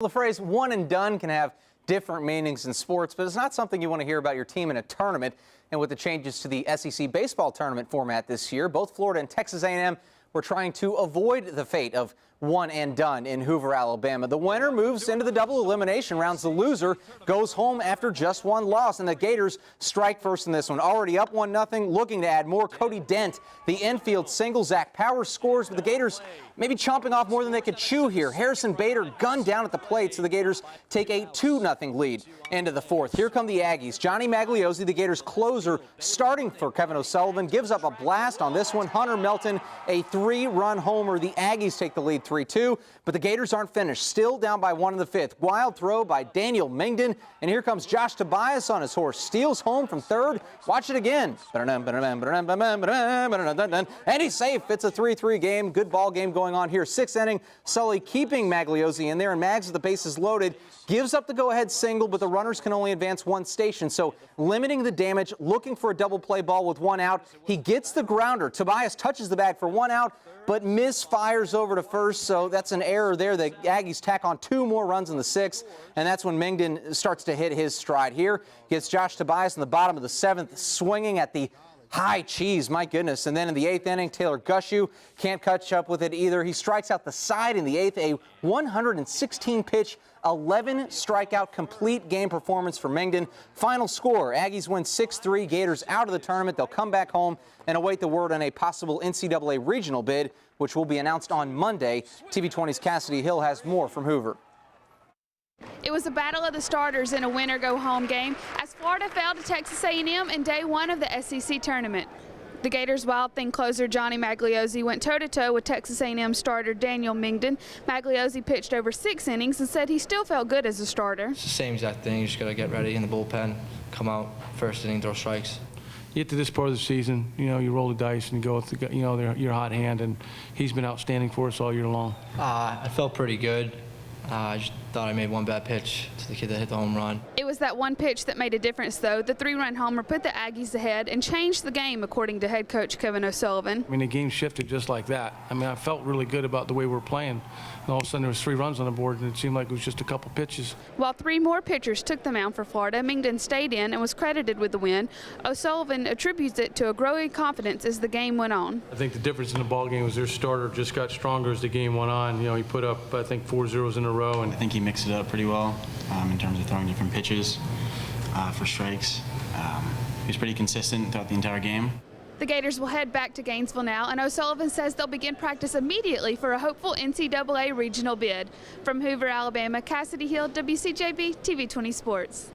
The phrase one and done can have different meanings in sports, but it's not something you want to hear about your team in a tournament. And with the changes to the SEC baseball tournament format this year, both Florida and Texas A&M were trying to avoid the fate of one and done in Hoover, Alabama. The winner moves into the double elimination rounds. The loser goes home after just one loss, and the Gators strike first in this one. Already up 1-0, looking to add more. Cody Dent, the infield single. Zach Powers scores, but the Gators maybe chomping off more than they could chew here. Harrison Bader gunned down at the plate, so the Gators take a 2-0 lead into the fourth. Here come the Aggies. Johnny Magliozzi, the Gators closer, starting for Kevin O'Sullivan, gives up a blast on this one. Hunter Melton, a 3-run homer. The Aggies take the lead 3-2, but the Gators aren't finished. Still down by 1 in the fifth. Wild throw by Daniel Mingden, and here comes Josh Tobias on his horse. Steals home from third. Watch it again. And he's safe. It's a 3-3 game. Good ball game going on here. Sixth inning, Sully keeping Magliozzi in there, and Mags with the bases loaded gives up the go-ahead single, but the runners can only advance one station, so limiting the damage, looking for a double play ball with one out. He gets the grounder. Tobias touches the bag for one out, but misfires over to first, so that's an error there. The Aggies tack on 2 more runs in the sixth, and that's when Mingden starts to hit his stride here. Gets Josh Tobias in the bottom of the seventh, swinging at the high cheese, my goodness. And then in the 8th inning, Taylor Gushew can't catch up with it either. He strikes out the side in the 8th, a 116-pitch, 11-strikeout complete game performance for Mingden. Final score, Aggies win 6-3, Gators out of the tournament. They'll come back home and await the word on a possible NCAA regional bid, which will be announced on Monday. TV20's Kassidy Hill has more from Hoover. It was a battle of the starters in a winner-go-home game as Florida fell to Texas A&M in day one of the SEC tournament. The Gators' wild thing closer Johnny Magliozzi went toe-to-toe with Texas A&M starter Daniel Mingden. Magliozzi pitched over 6 innings and said he still felt good as a starter. It's the same exact thing. You just got to get ready in the bullpen, come out first inning, throw strikes. You get to this part of the season, you roll the dice and you go with your hot hand, and he's been outstanding for us all year long. I felt pretty good. I just thought I made one bad pitch to the kid that hit the home run. It was that one pitch that made a difference, though. The 3-run homer put the Aggies ahead and changed the game, according to head coach Kevin O'Sullivan. I mean, the game shifted just like that. I mean, I felt really good about the way we were playing. And all of a sudden, there was 3 runs on the board, and it seemed like it was just a couple pitches. While 3 more pitchers took the mound for Florida, Mingden stayed in and was credited with the win. O'Sullivan attributes it to a growing confidence as the game went on. I think the difference in the ball game was their starter just got stronger as the game went on. He put up, I think, 4 zeros in a row. And I think he mixed it up pretty well in terms of throwing different pitches for strikes. He was pretty consistent throughout the entire game. The Gators will head back to Gainesville now, and O'Sullivan says they'll begin practice immediately for a hopeful NCAA regional bid. From Hoover, Alabama, Kassidy Hill, WCJB, TV20 Sports.